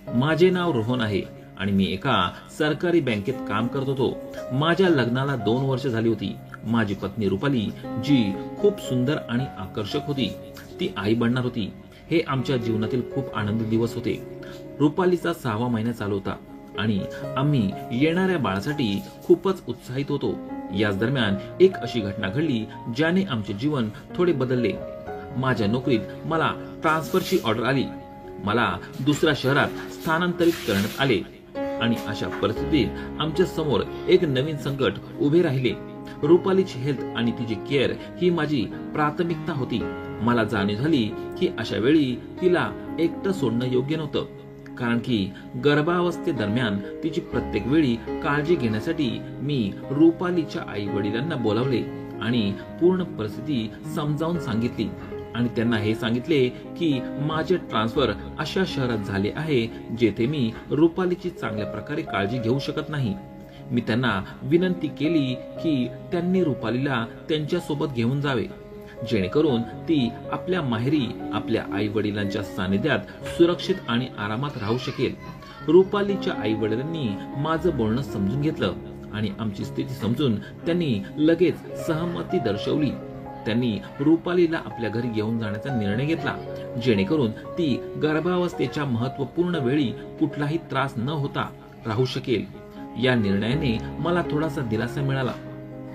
माझे नाव रोहन आहे आणि मी एका सरकारी बँकेत काम करत होतो. माझ्या लग्नाला 2 वर्ष झाली होती. माझी पत्नी रुपाली जी खूप सुंदर आणि आकर्षक होती, ती आई बनणार होती. हे आमच्या जीवनातील खूप आनंदी दिवस होते. रुपालीचा 6वा महिना चालू होता आणि आम्ही येणाऱ्या बाळासाठी खूपच उत्साहित होतो. याच दरम्यान एक अशी घटना घडली ज्याने आमचे जीवन थोडे बदलले. माझ्या नोकरीत मला ट्रान्सफरची ऑर्डर आली. मला दुसऱ्या शहरात स्थानांतरित करण्यात आले आणि अशा परिस्थितीत आमच्या समोर एक नवीन संकट उभे राहिले. रुपालीची हेल्थ आणि तिची केअर ही माझी प्राथमिकता होती. मला जाणीव झाली की अशा वेळी तिला एकटं सोडणं योग्य नव्हतं, कारण की गर्भावस्थेदरम्यान तिची प्रत्येक वेळी काळजी घेण्यासाठी मी रुपालीच्या आई वडिलांना बोलावले आणि पूर्ण परिस्थिती समजावून सांगितली आणि त्यांना हे सांगितले की माझे ट्रान्सफर अशा शहरात झाले आहे जेथे मी रुपालीची चांगल्या प्रकारे काळजी घेऊ शकत नाही. मी त्यांना विनंती केली की त्यांनी रुपालीला त्यांच्या सोबत घेऊन जावे, जेणेकरून ती आपल्या माहेरी आपल्या आई वडिलांच्या सानिध्यात सुरक्षित आणि आरामात राहू शकेल. रुपालीच्या आई वडिलांनी माझं बोलणं समजून घेतलं आणि आमची स्थिती समजून त्यांनी लगेच सहमती दर्शवली. त्यांनी रुपालीला आपल्या घरी घेऊन जाण्याचा निर्णय घेतला, जेणेकरून ती गर्भावस्थेच्या महत्त्वपूर्ण वेळी कुठलाही त्रास न होता राहू शकेल. या निर्णयाने मला थोडासा दिलासा मिळाला,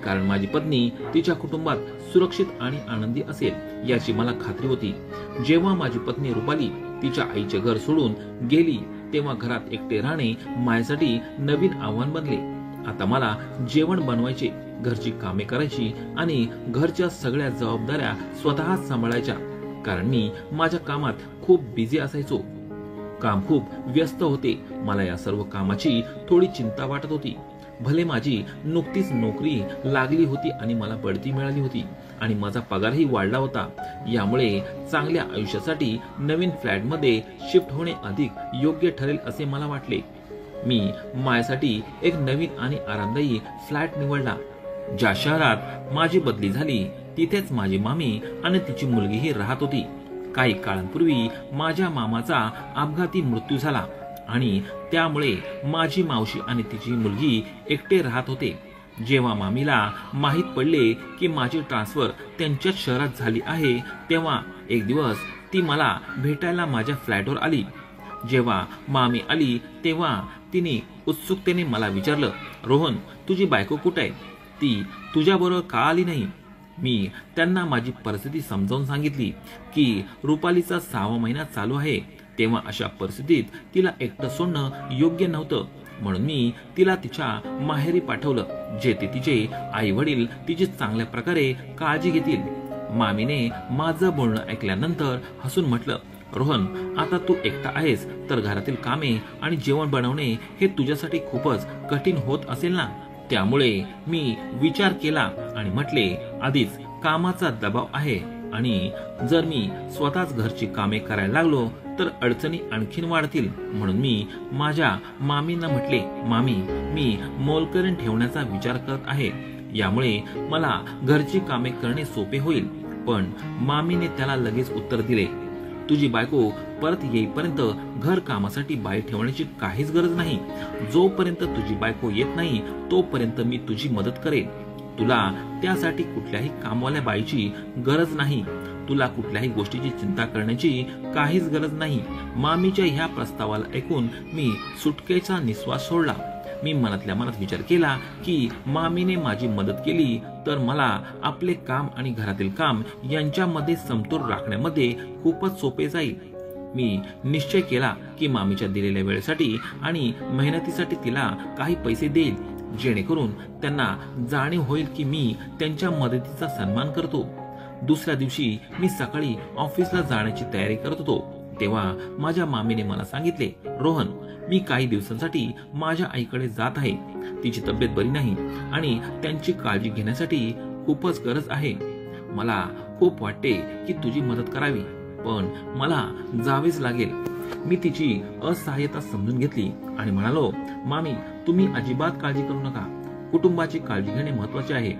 कारण माझी पत्नी तिच्या कुटुंबात सुरक्षित आणि आनंदी असेल याची मला खात्री होती. जेव्हा माझी पत्नी रुपाली तिच्या आईचे घर सोडून गेली तेव्हा घरात एकटे राहणे माझ्यासाठी नवीन आव्हान बनले. आता मला जेवण बनवायचे, घरची कामे करायची आणि घरच्या सगळ्या जबाबदाऱ्या स्वतःच सांभाळायच्या, कारण मी माझ्या कामात खूप बिझी असायचो. काम खूप व्यस्त होते. मला या सर्व कामाची थोडी चिंता वाटत होती. भले माझी नुकतीच नोकरी लागली होती आणि मला बढती मिळाली होती आणि माझा पगारही वाढला होता. यामुळे चांगल्या आयुष्यासाठी नवीन फ्लॅटमध्ये शिफ्ट होणे अधिक योग्य ठरेल असे मला वाटले. मी माझ्यासाठी एक नवीन आणि आरामदायी फ्लॅट निवडला. ज्या शहरात माझी बदली झाली तिथेच माझी मामी आणि तिची मुलगीही राहत होती. काही काळापूर्वी माझ्या मामाचा अपघाती मृत्यू झाला आणि त्यामुळे माझी मावशी आणि तिची मुलगी एकटे राहत होते. जेव्हा मामीला माहित पडले की माझी ट्रान्सफर त्यांच्याच शहरात झाली आहे तेव्हा एक दिवस ती मला भेटायला माझ्या फ्लॅटवर आली. जेव्हा मामी आली तेव्हा तिने उत्सुकतेने मला विचारलं, रोहन, तुझी बायको कुठे आहे? ती तुझ्याबरोबर का आली नाही? मी त्यांना माझी परिस्थिती समजावून सांगितली की रुपालीचा 6वा महिना चालू आहे. तेव्हा अशा परिस्थितीत तिला एकटं सोडणं योग्य नव्हतं, म्हणून मी तिला तिच्या माहेरी पाठवलं, जेथे तिचे आई वडील तिची चांगल्या प्रकारे काळजी घेतील. मामीने माझं बोलणं ऐकल्यानंतर हसून म्हटलं, रोहन, आता तू एकटा आहेस तर घरातील कामे आणि जेवण बनवणे हे तुझ्यासाठी खूपच कठीण होत असेल ना? त्यामुळे मी विचार केला आणि म्हटले, आधीच कामाचा दबाव आहे आणि जर मी स्वतःच घरची कामे करायला लागलो तर अडचणी आणखीन वाढतील. म्हणून मी माझ्या मामींना म्हटले, मामी, मी मोलकरीण ठेवण्याचा विचार करत आहे. यामुळे मला घरची कामे करणे सोपे होईल. पण मामीने त्याला लगेच उत्तर दिले, तुझी बायको परत येईपर्यंत घर कामासाठी बाई ठेवण्याची काहीच गरज नाही. जोपर्यंत तुझी बायको येत नाही तोपर्यंत मी तुझी मदत करेन. तुला त्यासाठी कुठल्याही कामवाल्या बाईची गरज नाही. तुला कुठल्याही गोष्टीची चिंता करण्याची काहीच गरज नाही. मामीच्या ह्या प्रस्तावाला ऐकून मी सुटकेचा निश्वास सोडला. मी मनातल्या मनात विचार केला की मामीने माझी मदत केली तर मला आपले काम आणि घरातील काम यांच्यामध्ये समतोल राखण्यामध्ये खूपच सोपे जाईल. मी निश्चय केला की मामीच्या दिलेल्या वेळेसाठी आणि मेहनतीसाठी तिला काही पैसे देईल, जेणेकरून त्यांना जाणीव होईल की मी त्यांच्या मदतीचा सन्मान करतो. दुसऱ्या दिवशी मी सकाळी ऑफिसला जाण्याची तयारी करत होतो तेव्हा माझ्या मामीने मला सांगितले, रोहन, मी काही दिवसांसाठी माझ्या आईकडे जात आहे. तिची तब्येत बरी नाही आणि त्यांची काळजी घेण्यासाठी खूपच गरज आहे. मला खूप वाटते की तुझी मदत करावी, पण मला जावेच लागेल. मी तिची असहाय्यता समजून घेतली आणि म्हणालो, मामी, तुम्ही अजिबात काळजी करू नका. कुटुंबाची काळजी घेणे महत्वाचे आहे.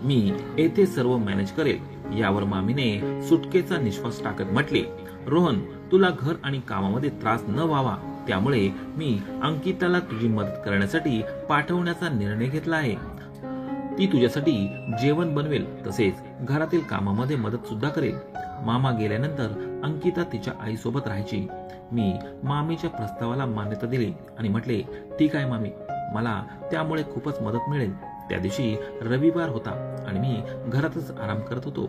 मी येथे सर्व मॅनेज करेल. यावर मामीने सुटकेचा निश्वास टाकत म्हटले, रोहन, तुला घर आणि कामामध्ये त्रास न व्हावा त्यामुळे मी अंकिताला तुझी मदत करण्यासाठी पाठवण्याचा निर्णय घेतला आहे. ती तुझ्यासाठी जेवण बनवेल, तसेच घरातील कामामध्ये मदत सुद्धा करेल. मामा गेल्यानंतर अंकिता तिच्या आईसोबत राहायची. मी मामीच्या प्रस्तावाला मान्यता दिली आणि म्हटले, ठीक आहे मामी, मला त्यामुळे खूपच मदत मिळेल. त्या दिवशी रविवार होता आणि मी घरातच आराम करत होतो.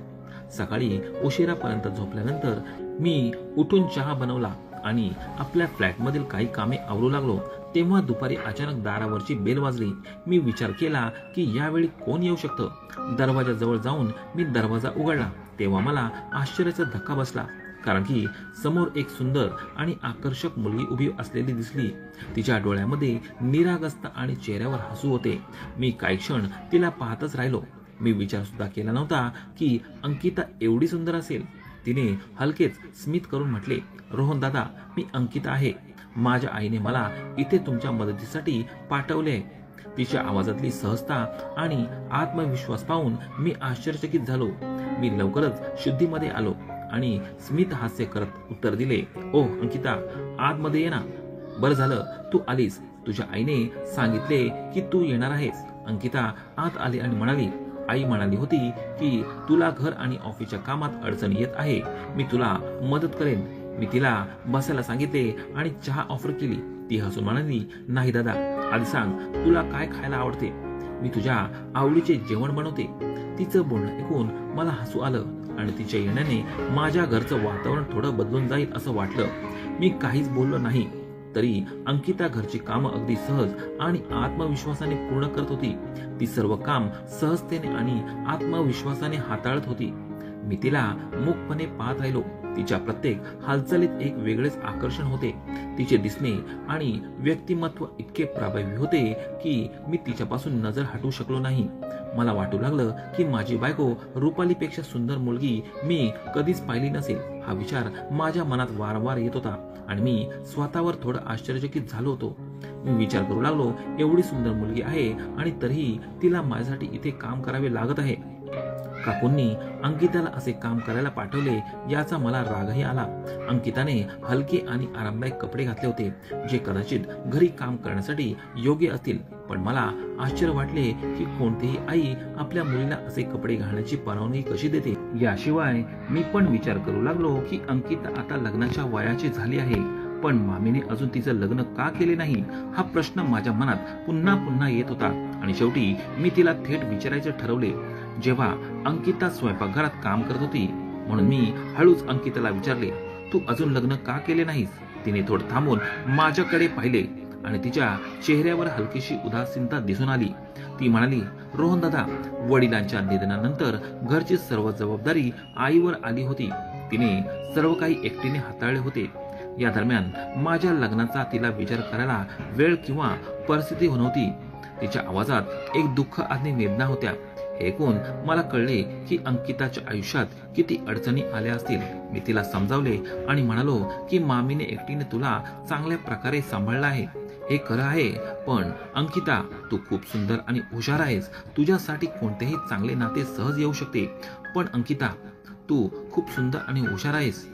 सकाळी उशिरापर्यंत झोपल्यानंतर मी उठून चहा बनवला आणि आपल्या फ्लॅटमधील काही कामे आवरू लागलो. तेव्हा दुपारी अचानक दारावरची बेल वाजली. मी विचार केला की यावेळी कोण येऊ शकतं. दरवाजाजवळ जाऊन मी दरवाजा उघडला. तेव्हा मला आश्चर्याचा धक्का बसला, कारण की समोर एक सुंदर आणि आकर्षक मुलगी उभी असलेली दिसली. तिच्या डोळ्यामध्ये निरागसता आणि चेहऱ्यावर हसू होते. मी काही क्षण तिला पाहतच राहिलो. मी विचार सुद्धा केला नव्हता की अंकिता एवढी सुंदर असेल. तिने हलकेच स्मित करून म्हटले, रोहन दादा, मी अंकिता आहे. माझ्या आईने मला इथे तुमच्या मदतीसाठी पाठवले. तिच्या आवाजातली सहजता आणि आत्मविश्वास पाहून मी आश्चर्यचकित झालो. मी लवकरच शुद्धीमध्ये आलो आणि स्मित हास्य करत उत्तर दिले, ओ अंकिता, आतमध्ये ये ना. बरं झालं तू आलीस. तुझ्या आईने सांगितले की तू येणार आहेस. अंकिता आत आली आणि म्हणाली, आई म्हणाली होती की तुला घर आणि ऑफिसच्या कामात अडचण येत आहे. मी तुला मदत करेन. मी तिला बसायला सांगितले आणि चहा ऑफर केली. ती हसून म्हणाली, नाही दादा, आधी सांग तुला काय खायला आवडते. मी तुझ्या आवडीचे जेवण बनवते. तिचं बोलणं ऐकून मला हसू आलं आणि तिच्या येण्याने माझ्या घरचं वातावरण थोडं बदलून जाईल असं वाटलं. मी काहीच बोललो नाही तरी अंकिता घरची कामं अगदी सहज आणि आत्मविश्वासाने पूर्ण करत होती. ती सर्व काम सहजतेने आणि आत्मविश्वासाने हाताळत होती. मी तिला मूकपणे पाहत राहिलो. तिच्या प्रत्येक हालचालीत एक वेगळेच आकर्षण होते. तिचे दिसणे आणि व्यक्तिमत्व इतके प्रभावी होते की मी तिच्यापासून नजर हटवू शकलो नाही. मला वाटू लागलं की माझी बायको रुपालीपेक्षा सुंदर मुलगी मी कधीच पाहिली नसेल. हा विचार माझ्या मनात वारंवार येत होता आणि मी स्वतःवर थोडं आश्चर्यचकित झालो होतो. मी विचार करू लागलो, एवढी सुंदर मुलगी आहे आणि तरीही तिला माझ्यासाठी इथे काम करावे लागत आहे. काकूंनी अंकिताला असे काम करायला पाठवले याचा मला रागही आला. अंकिताने हलके आणि आरामदायक कपडे घातले होते, जे कदाचित घरी काम करण्यासाठी योग्य असतील. पण मला आश्चर्य वाटले की कोणतीही आई आपल्या मुलीला असे कपडे घालण्याची परवानगी कशी देते. याशिवाय मी पण विचार करू लागलो की अंकिता आता लग्नाच्या वयाची झाली आहे, पण मामीने अजून तिचं लग्न का केले नाही हा प्रश्न माझ्या मनात पुन्हा पुन्हा येत होता. आणि शेवटी मी तिला थेट विचारायचे ठरवले. जेव्हा अंकिता स्वयंपाकघरात काम करत होती म्हणून मी हळूच अंकिताला विचारले, तू अजून लग्न का केले नाहीस. तिने थोडं थांबून माझ्याकडे पाहिले आणि तिच्या चेहऱ्यावर हलकीशी उदासीनता दिसून आली. ती म्हणाली, रोहन दादा, वडिलांच्या निधनानंतर घरची सर्व जबाबदारी आईवर आली होती. तिने सर्व काही एकटीने हाताळले होते. या दरम्यान माझ्या लग्नाचा तिला विचार करायला वेळ किंवा परिस्थिती नव्हती. तिच्या आवाजात एक दुःख आणि वेदना होत्या. हे ऐकून मला कळले की अंकिताच्या आयुष्यात किती अडचणी आल्या असतील. मी तिला समजावले आणि म्हणालो की मामीने एकटीने तुला चांगल्या प्रकारे सांभाळलं आहे, हे खरं आहे. पण अंकिता, तू खूप सुंदर आणि हुशार आहेस. तुझ्यासाठी कोणतेही चांगले नाते सहज येऊ शकते. पण अंकिता, तू खूप सुंदर आणि हुशार आहेस.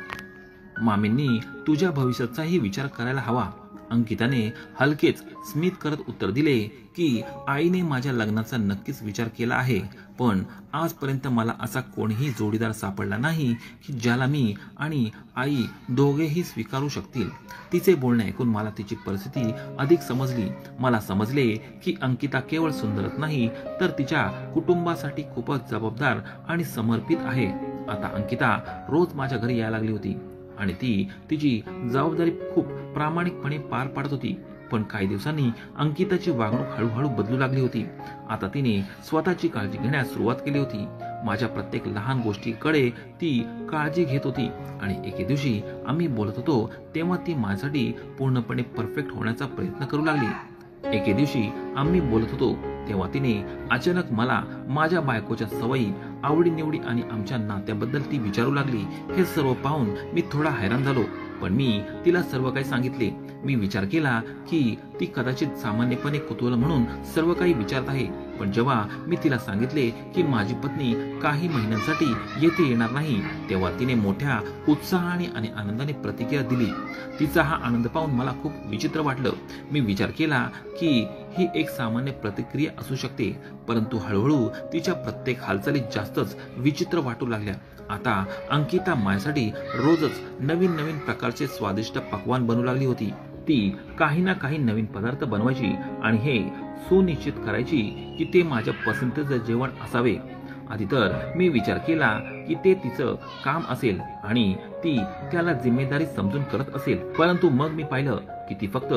मामींनी तुझ्या भविष्याचाही विचार करायला हवा. अंकिताने हलकेच स्मित करत उत्तर दिले की आईने माझ्या लग्नाचा नक्कीच विचार केला आहे, पण आजपर्यंत मला असा कोणीही जोडीदार सापडला नाही की ज्याला मी आणि आई दोघेही स्वीकारू शकतील. तिचे बोलणे ऐकून मला तिची परिस्थिती अधिक समजली. मला समजले की अंकिता केवळ सुंदरच नाही तर तिच्या कुटुंबासाठी खूपच जबाबदार आणि समर्पित आहे. आता अंकिता रोज माझ्या घरी यायला लागली होती आणि ती तिची जबाबदारी खूप प्रामाणिकपणे पार पाडत होती. पण काही दिवसांनी अंकिताची वागणूक हळूहळू बदलू लागली होती. आता तिने स्वतःची काळजी घेण्यास सुरुवात केली होती. माझ्या प्रत्येक लहान गोष्टीकडे ती काळजी घेत होती आणि एके दिवशी आम्ही बोलत होतो तेव्हा ती माझ्यासाठी पूर्णपणे परफेक्ट होण्याचा प्रयत्न करू लागली. एके दिवशी आम्ही बोलत होतो तेव्हा तिने अचानक मला माझ्या बायकोच्या सवयी, आवडीनिवडी आणि आमच्या नात्याबद्दल ती विचारू लागली. हे सर्व पाहून मी थोडा हैराण झालो, पण मी तिला सर्व काही सांगितले. मी विचार केला की ती कदाचित सामान्यपणे कुतूहल म्हणून सर्व काही विचारत आहे, पण जेव्हा मी तिला सांगितले की माझी पत्नी काही महिन्यांसाठी येथे येणार नाही, तेव्हा तिने मोठ्या उत्साहाने आणि आनंदाने प्रतिक्रिया दिली. तिचा हा आनंद पाहून मला खूप विचित्र वाटलं. मी विचार केला की ही एक सामान्य प्रतिक्रिया असू शकते, परंतु हळूहळू तिच्या प्रत्येक हालचाली जास्तच विचित्र वाटू लागल्या. आता अंकिता माझ्यासाठी रोजच नवीन नवीन प्रकारचे स्वादिष्ट पक्वान बनवू लागली होती. ती काही ना काही नवीन पदार्थ बनवायची आणि हे सुनिश्चित करायची की ते माझ्या पसंतीचे जेवण असावे. आधी तर मी विचार केला की ते तिचं काम असेल आणि ती त्याला जिम्मेदारी समजून करत असेल, परंतु मग मी पाहिलं की ती फक्त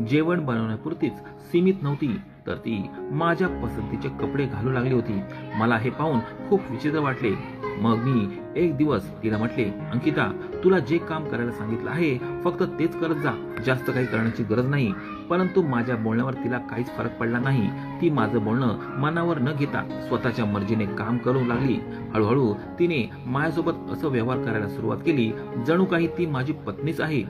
जेवण बनवण्यापुरतीच सीमित नव्हती, तर ती माझ्या पसंतीचे कपडे घालू लागली होती. मला हे पाहून खूप विचित्र वाटले. मग मी एक दिवस तिला म्हटले, अंकिता, तुला जे काम करायला सांगितलं आहे फक्त तेच करत जा, जास्त काही करण्याची गरज नाही. परंतु माझ्या बोलण्यावर तिला काहीच फरक पडला नाही. ती माझं बोलणं मनावर न घेता स्वतःच्या मर्जीने काम करू लागली. हळूहळू तिने माझ्यासोबत असं व्यवहार करायला सुरुवात केली जणू काही ती माझी पत्नीच आहे.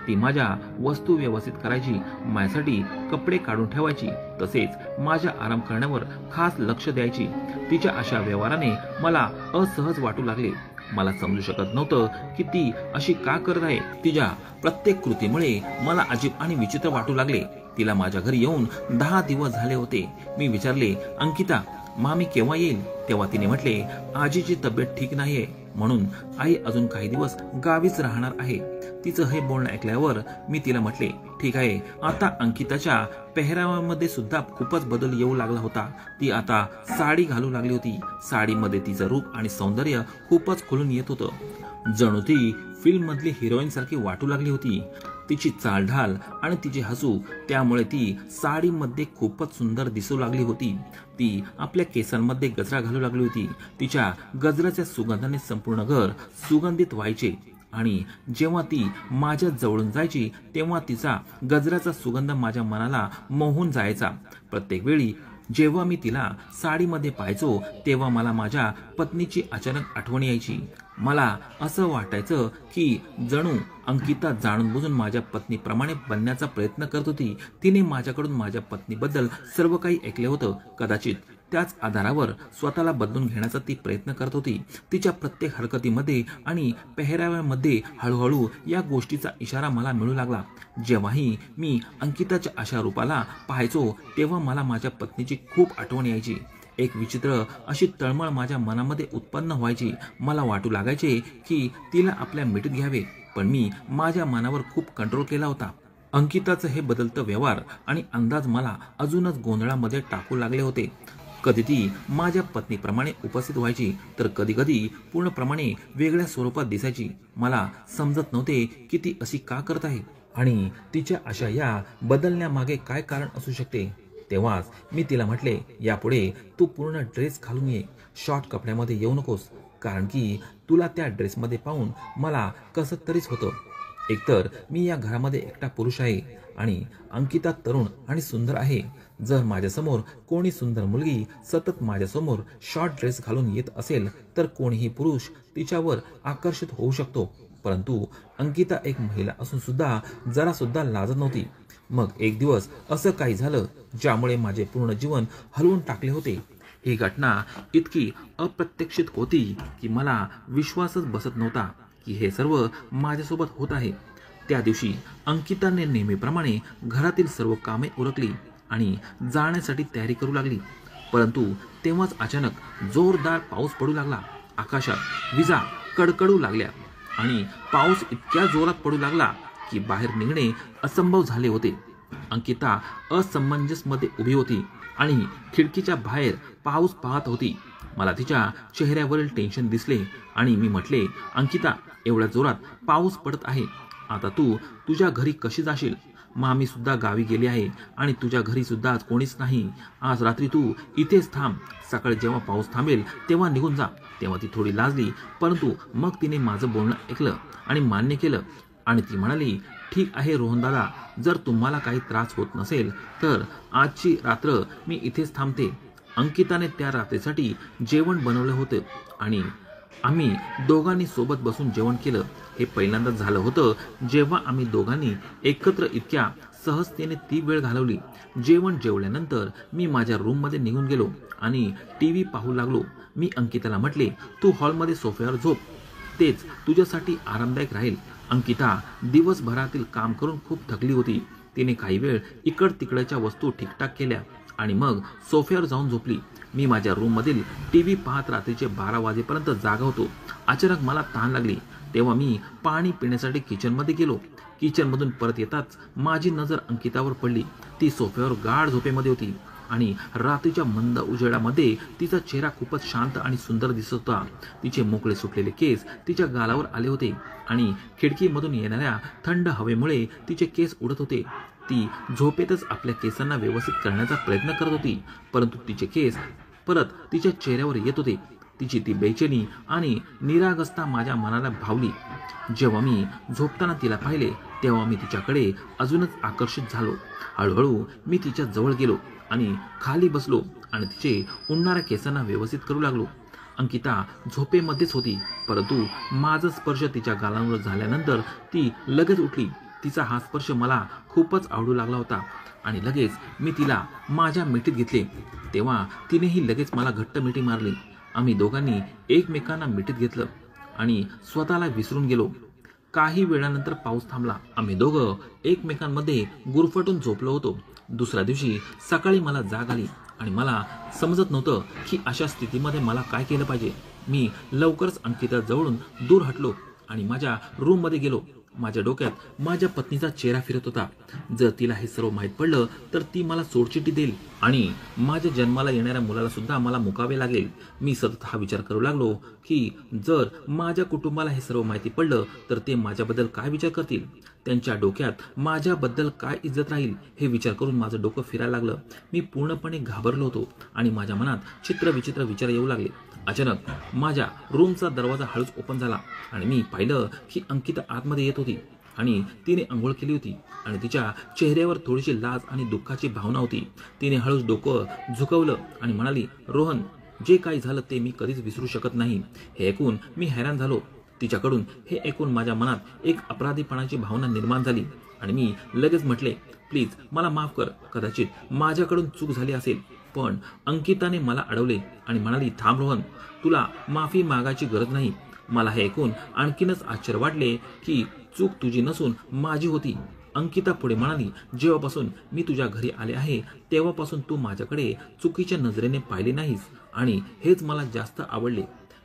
ती माझ्या वस्तू व्यवस्थित करायची, माझ्यासाठी कपडे काढून ठेवायची, तसेच माझ्या आराम करण्यावर खास लक्ष द्यायची. तिच्या अशा व्यवहाराने मला असहज वाटू लागले. मला समजू शकत नव्हतं की ती अशी का करत आहे. तिच्या प्रत्येक कृतीमुळे मला अजीब आणि विचित्र वाटू लागले. तिला माझ्या घरी येऊन 10 दिवस झाले होते. मी विचारले, अंकिता, मामी केव्हा येईल? तेव्हा तिने म्हटले, आजीची तब्येत ठीक नाहीये, म्हणून आई अजून काही दिवस गावीच राहणार आहे. तिचं हे बोलणं ऐकल्यावर मी तिला म्हटले, ठीक आहे. आता अंकिताच्या पेहरावामध्ये सुद्धा खूपच बदल येऊ लागला होता. ती आता साडी घालू लागली होती. साडीमध्ये तिचं रूप आणि सौंदर्य खूपच खुलून येत होतं. जणू ती फिल्म मधली हिरोईन सारखी वाटू लागली होती. तिची चालढाल आणि तिचे हसू, त्यामुळे ती साडीमध्ये खूपच सुंदर दिसू लागली होती. ती आपल्या केसांमध्ये गजरा घालू लागली होती. तिच्या गजराच्या सुगंधाने संपूर्ण घर सुगंधित व्हायचे आणि जेव्हा ती माझ्या जवळून जायची तेव्हा तिचा गजराचा सुगंध माझ्या मनाला मोहून जायचा. प्रत्येक वेळी जेव्हा मी तिला साडीमध्ये पाहायचो तेव्हा मला माझ्या पत्नीची अचानक आठवण यायची. मला असं वाटायचं की जणू अंकिता जाणून बुजून माझ्या पत्नीप्रमाणे बनण्याचा प्रयत्न करत होती. तिने माझ्याकडून माझ्या पत्नीबद्दल सर्व काही ऐकले होतं. कदाचित त्याच आधारावर स्वतःला बदलून घेण्याचा ती प्रयत्न करत होती. तिच्या प्रत्येक हरकतीमध्ये आणि पेहराव्यामध्ये हळूहळू या गोष्टीचा इशारा मला मिळू लागला. जेव्हाही मी अंकिताच्या अशा रूपाला पाहायचो तेव्हा मला माझ्या पत्नीची खूप आठवण यायची. एक विचित्र अशी तळमळ माझ्या मनामध्ये उत्पन्न व्हायची. मला वाटू लागायचे की तिला आपल्या मिठीत घ्यावे, पण मी माझ्या मनावर खूप कंट्रोल केला होता. अंकिताचं हे बदलतं व्यवहार आणि अंदाज मला अजूनच गोंधळामध्ये टाकू लागले होते. कधी ती माझ्या पत्नीप्रमाणे उपस्थित व्हायची, तर कधी कधी पूर्णप्रमाणे वेगळ्या स्वरूपात दिसायची. मला समजत नव्हते की ती अशी का करत आहे आणि तिच्या अशा या बदलण्यामागे काय कारण असू शकते. तेव्हाच मी तिला म्हटले, यापुढे तू पूर्ण ड्रेस घालून ये, शॉर्ट कपड्यामध्ये येऊ नकोस, कारण की तुला त्या ड्रेसमध्ये पाहून मला कसं तरीच होतं. एकतर मी या घरामध्ये एकटा पुरुष आहे आणि अंकिता तरुण आणि सुंदर आहे. जर माझ्यासमोर कोणी सुंदर मुलगी सतत माझ्यासमोर शॉर्ट ड्रेस घालून येत असेल तर कोणीही पुरुष तिच्यावर आकर्षित होऊ शकतो. परंतु अंकिता एक महिला असून सुद्धा जरा सुद्धा लाजत नव्हती. मग एक दिवस असं काही झालं ज्यामुळे माझे पूर्ण जीवन हलवून टाकले होते. ही घटना इतकी अप्रत्याशित होती की मला विश्वासच बसत नव्हता की हे सर्व माझ्यासोबत होत आहे. त्या दिवशी अंकिताने नेहमीप्रमाणे घरातील सर्व कामे उरकली आणि जाण्यासाठी तयारी करू लागली. परंतु तेव्हाच अचानक जोरदार पाऊस पडू लागला. आकाशात विजा कडकडू लागल्या आणि पाऊस इतक्या जोरात पडू लागला की बाहेर निघणे असंभव झाले होते. अंकिता असमंजसमध्ये उभी होती आणि खिडकीच्या बाहेर पाऊस पाहत होती. मला तिच्या चेहऱ्यावरील टेन्शन दिसले आणि मी म्हटले, अंकिता, एवढ्या जोरात पाऊस पडत आहे, आता तू तुझ्या घरी कशी जाशील? मामी सुद्धा गावी गेली आहे आणि तुझ्या घरी सुद्धा आज कोणीच नाही. आज रात्री तू इथेच थांब, सकाळी जेव्हा पाऊस थांबेल तेव्हा निघून जा. तेव्हा ती थोडी लाजली, परंतु मग तिने माझं बोलणं ऐकलं आणि मान्य केलं आणि ती म्हणाली, ठीक आहे रोहन दादा, जर तुम्हाला काही त्रास होत नसेल तर आजची रात्र मी इथेच थांबते. अंकिताने त्या रात्रीसाठी जेवण बनवलं होतं आणि आम्ही दोघांनी सोबत बसून जेवण केलं. हे पहिल्यांदाच झालं होतं जेव्हा आम्ही दोघांनी एकत्र इतक्या सहजतेने ती वेळ घालवली. जेवण जेवल्यानंतर मी माझ्या रूममध्ये निघून गेलो आणि टीव्ही पाहू लागलो. मी अंकिताला म्हटले, तू हॉलमध्ये सोफ्यावर झोप, तेच तुझ्यासाठी आरामदायक राहील. अंकिता दिवसभरातील काम करून खूप थकली होती. तिने काही वेळ इकड तिकडच्या वस्तू ठीकठाक केल्या आणि मग सोफ्यावर जाऊन झोपली. मी माझ्या रूममधील टीव्ही पाहत रात्रीचे 12 वाजेपर्यंत जागा होतो. अचानक मला तहान लागली. तेव्हा मी पाणी पिण्यासाठी किचनमध्ये गेलो. किचनमधून परत येताच माझी नजर अंकितावर पडली. ती सोफ्यावर गाढ झोपेमध्ये होती आणि रात्रीच्या मंद उजेडामध्ये तिचा चेहरा खूपच शांत आणि सुंदर दिसत होता. तिचे मोकळे सुटलेले केस तिच्या गालावर आले होते आणि खिडकीमधून येणाऱ्या थंड हवेमुळे तिचे केस उडत होते. ती झोपेतच आपल्या केसांना व्यवस्थित करण्याचा प्रयत्न करत होती, परंतु तिचे केस परत तिच्या चेहऱ्यावर येत होते. तिची ती बेचैनी आणि निरागसता माझ्या मनाला भावली. जेव्हा मी झोपताना तिला पाहिले तेव्हा मी तिच्याकडे अजूनच आकर्षित झालो. हळूहळू मी तिच्या जवळ गेलो आणि खाली बसलो आणि तिचे उडणाऱ्या केसांना व्यवस्थित करू लागलो. अंकिता झोपेमध्येच होती, परंतु माझा स्पर्श तिच्या गालांवर झाल्यानंतर ती लगेच उठली. तिचा हा स्पर्श मला खूपच आवडू लागला होता आणि लगेच मी तिला माझ्या मिठीत घेतले. तेव्हा तिनेही लगेच मला घट्ट मिठी मारली. आम्ही दोघांनी एकमेकांना मिठीत घेतलं आणि स्वतःला विसरून गेलो. काही वेळानंतर पाऊस थांबला. आम्ही दोघं एकमेकांमध्ये गुरफटून झोपलो होतो. दुसऱ्या दिवशी सकाळी मला जाग आली आणि मला समजत नव्हतं की अशा स्थितीमध्ये मला काय केलं पाहिजे. मी लवकरच अंकिता जवळून दूर हटलो आणि माझ्या रूममध्ये गेलो. माझ्या डोक्यात माझ्या पत्नीचा चेहरा फिरत होता. जर तिला हे सर्व माहीत पडलं तर ती मला सोडचिठ्ठी देईल आणि माझ्या जन्माला येणाऱ्या मुलाला सुद्धा मला मुकावे लागेल. मी सतत हा विचार करू लागलो की जर माझ्या कुटुंबाला हे सर्व माहिती पडलं तर ते माझ्याबद्दल काय विचार करतील, त्यांच्या डोक्यात माझ्याबद्दल काय इज्जत राहील. हे विचार करून माझं डोकं फिरायला लागलं. मी पूर्णपणे घाबरलो होतो आणि माझ्या मनात चित्रविचित्र विचार येऊ लागले. अचानक माझ्या रूमचा दरवाजा हळूच ओपन झाला आणि मी पाहिलं की अंकिता आतमध्ये येत होती आणि तिने आंघोळ केली होती आणि तिच्या चेहऱ्यावर थोडीशी लाज आणि दुःखाची भावना होती. तिने हळूच डोकं झुकवलं आणि म्हणाली, रोहन, जे काही झालं ते मी कधीच विसरू शकत नाही. हे ऐकून मी हैराण झालो. तिच्याकडून हे ऐकून माझ्या मनात एक अपराधीपणाची भावना निर्माण झाली आणि मी लगेच म्हटले, प्लीज मला माफ कर, कदाचित माझ्याकडून चूक झाली असेल. पण अंकिताने मला अडवले आणि म्हणाली, थांब रोहन, तुला माफी मागायची गरज नाही. मला हे ऐकून आणखीनच आश्चर्य वाटले की चूक तुझी नसून माझी होती. अंकिता पुढे म्हणाली, जेव्हापासून मी तुझ्या घरी आले आहे तेव्हापासून तू माझ्याकडे चुकीच्या नजरेने पाहिले नाहीस आणि हेच मला जास्त आवडले.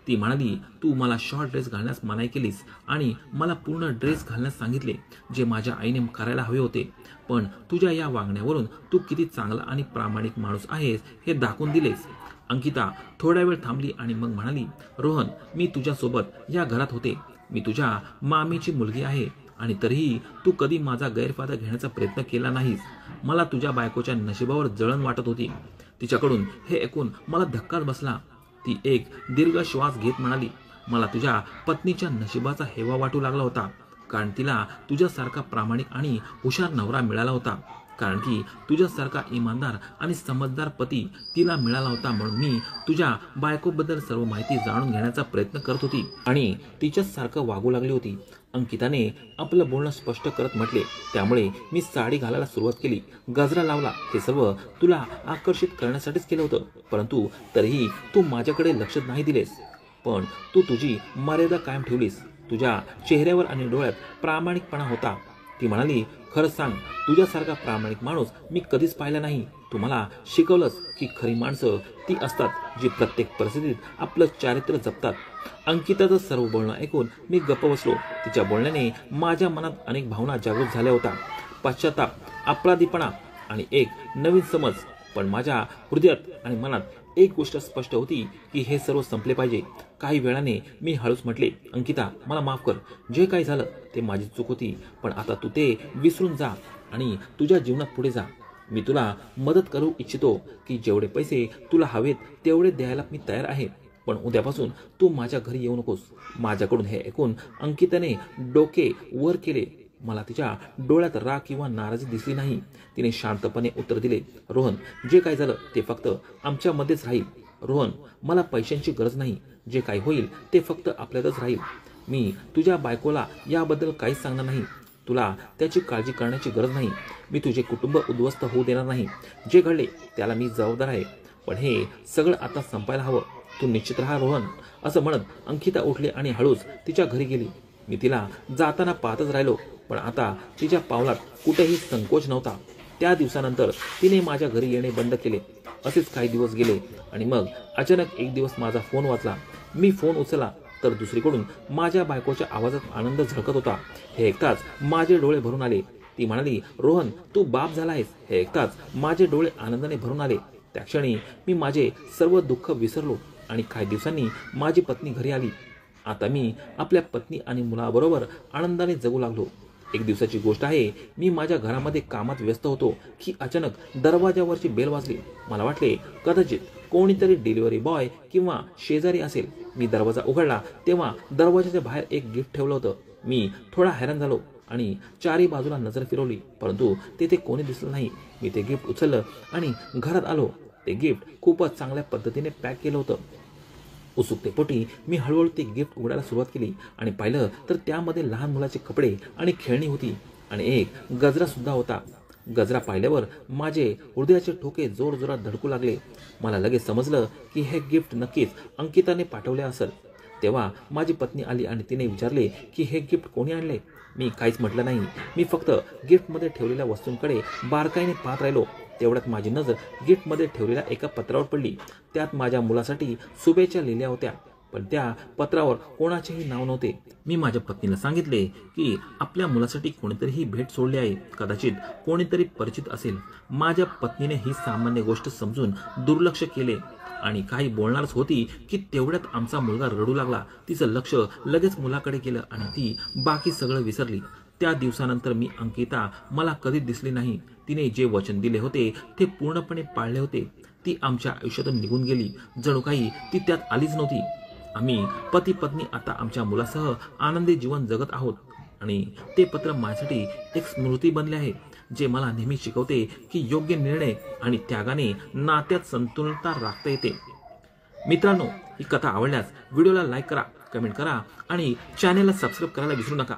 ती म्हणाली, तू मला शॉर्ट ड्रेस घालण्यास मनाई केलीस आणि मला पूर्ण ड्रेस घालण्यास सांगितले, जे माझ्या आईने करायला हवे होते. पण तुझ्या या वागण्यावरून तू किती चांगला आणि प्रामाणिक माणूस आहेस हे दाखवून दिलेस. अंकिता थोडा वेळ थांबली आणि मग म्हणाली, रोहन, मी तुझ्यासोबत या घरात होते. मी तुझ्या मामीची मुलगी आहे आणि तरीही तू कधी माझा गैरफायदा घेण्याचा प्रयत्न केला नाहीस. मला तुझ्या बायकोच्या नशिबावर जळण वाटत होती. तिच्याकडून हे ऐकून मला धक्काच बसला. ती एक दीर्घ श्वास घेत म्हणाली, मला तुझ्या पत्नीच्या नशिबाचा हेवा वाटू लागला होता, कारण तिला तुझ्यासारखा प्रामाणिक आणि हुशार नवरा मिळाला होता. कारण की तुझ्यासारखा इमानदार आणि समजदार पती तिला मिळाला होता. म्हणून मी तुझ्या बायकोबद्दल सर्व माहिती जाणून घेण्याचा प्रयत्न करत होती आणि तिच्यासारखं वागू लागली होती. अंकिताने आपलं बोलणं स्पष्ट करत म्हटले, त्यामुळे मी साडी घालायला सुरुवात केली, गजरा लावला. हे सर्व तुला आकर्षित करण्यासाठीच केलं होतं, परंतु तरीही तू माझ्याकडे लक्ष नाही दिलेस. पण तू तुझी मर्यादा कायम ठेवलीस. तुझ्या चेहऱ्यावर आणि डोळ्यात प्रामाणिकपणा होता. ती म्हणाली, खरंच सांग, तुझ्यासारखा प्रामाणिक माणूस मी कधीच पाहिला नाही. तू मला शिकवलंस की खरी माणसं ती असतात जी प्रत्येक परिस्थितीत आपलं चारित्र्य जपतात. अंकिताचं सर्व बोलणं ऐकून मी गप्प बसलो. तिच्या बोलण्याने माझ्या मनात अनेक भावना जागृत झाल्या होत्या, पश्चाताप, अपराधीपणा आणि एक नवीन समज. पण माझ्या हृदयात आणि मनात एक गोष्ट स्पष्ट होती की हे सर्व संपले पाहिजे. काही वेळाने मी हळूच म्हटले, अंकिता, मला माफ कर. जे काही झालं ते माझी चूक होती, पण आता तू ते विसरून जा आणि तुझ्या जीवनात पुढे जा. मी तुला मदत करू इच्छितो की जेवढे पैसे तुला हवेत तेवढे द्यायला मी तयार आहे, पण उद्यापासून तू माझ्या घरी येऊ नकोस. माझ्याकडून हे ऐकून अंकिताने डोके वर केले. मला तिच्या डोळ्यात राग किंवा नाराजी दिसली नाही. तिने शांतपणे उत्तर दिले, रोहन, जे काय झालं ते फक्त आमच्यामध्येच राहील. रोहन, मला पैशांची गरज नाही. जे काही होईल ते फक्त आपल्यातच राहील. मी तुझ्या बायकोला याबद्दल काहीच सांगणार नाही. तुला त्याची काळजी करण्याची गरज नाही. मी तुझे कुटुंब उद्ध्वस्त होऊ देणार नाही. जे घडले त्याला मी जबाबदार आहे. पण हे सगळं आता संपायला हवं. तू निश्चित राहा रोहन. असं म्हणत अंकिता उठली आणि हळूच तिच्या घरी गेली. मी तिला जाताना पाहतच राहिलो, पण आता तिच्या पावलात कुठेही संकोच नव्हता. त्या दिवसानंतर तिने माझ्या घरी येणे बंद केले. असेच काही दिवस गेले आणि मग अचानक एक दिवस माझा फोन वाजला. मी फोन उचलला तर दुसरीकडून माझ्या बायकोच्या आवाजात आनंद झळकत होता. हे ऐकताच माझे डोळे भरून आले. ती म्हणाली, रोहन, तू बाप झाला आहेस. हे ऐकताच माझे डोळे आनंदाने भरून आले. त्या क्षणी मी माझे सर्व दुःख विसरलो आणि काही दिवसांनी माझी पत्नी घरी आली. आता मी आपल्या पत्नी आणि मुलाबरोबर आनंदाने जगू लागलो. एक दिवसाची गोष्ट आहे. मी माझ्या घरामध्ये कामात व्यस्त होतो की अचानक दरवाजावरची बेल वाजली. मला वाटले कदाचित कोणीतरी डिलिव्हरी बॉय किंवा शेजारी असेल. मी दरवाजा उघडला तेव्हा दरवाजाच्या बाहेर एक गिफ्ट ठेवलं होतं. मी थोडा हैराण झालो आणि चारी बाजूला नजर फिरवली, परंतु तेथे कोणी दिसलं नाही. मी ते गिफ्ट उचललं आणि घरात आलो. ते गिफ्ट खूपच चांगल्या पद्धतीने पॅक केलं होतं. उत्सुकतेपोटी मी हळूहळू ते गिफ्ट उघडायला सुरुवात केली आणि पाहिलं तर त्यामध्ये लहान मुलाचे कपडे आणि खेळणी होती आणि एक गजरा सुद्धा होता. गजरा पाहिल्यावर माझे हृदयाचे ठोके जोरजोरात धडकू लागले. मला लगेच समजलं की हे गिफ्ट नक्कीच अंकिताने पाठवले असेल. तेव्हा माझी पत्नी आली आणि तिने विचारले की हे गिफ्ट कोणी आणले. मी काहीच म्हटलं नाही. मी फक्त गिफ्टमध्ये ठेवलेल्या वस्तूंकडे बारकाईने पाहत राहिलो. तेवढ्यात माझी नजर गिफ्टमध्ये ठेवलेल्या एका पत्रावर पडली. त्यात माझ्या मुलासाठी शुभेच्छा लिहिल्या होत्या, पण त्या पत्रावर कोणाचेही नाव नव्हते. मी माझ्या पत्नीला सांगितले की आपल्या मुलासाठी कोणीतरी ही भेट सोडली आहे. कदाचित कोणीतरी परिचित असेल. माझ्या पत्नीने ही सामान्य गोष्ट समजून दुर्लक्ष केले आणि काही बोलणारच होती की तेवढ्यात आमचा मुलगा रडू लागला. तिचं लक्ष लगेच मुलाकडे गेलं आणि ती बाकी सगळं विसरली. त्या दिवसानंतर मी अंकिता मला कधीच दिसली नाही. तिने जे वचन दिले होते ते पूर्णपणे पाळले होते. ती आमच्या आयुष्यातून निघून गेली. जणू काही ती त्यात आलीच नव्हती. आम्ही पती पत्नी आता आमच्या मुलासह आनंदी जीवन जगत आहोत आणि ते पत्र माझ्यासाठी एक स्मृती बनले आहे, जे मला नेहमी शिकवते की योग्य निर्णय आणि त्यागाने नात्यात संतुलनता राखता येते. मित्रांनो, ही कथा आवडल्यास व्हिडिओला लाईक करा, कमेंट करा आणि चॅनलला सबस्क्राईब करायला विसरू नका.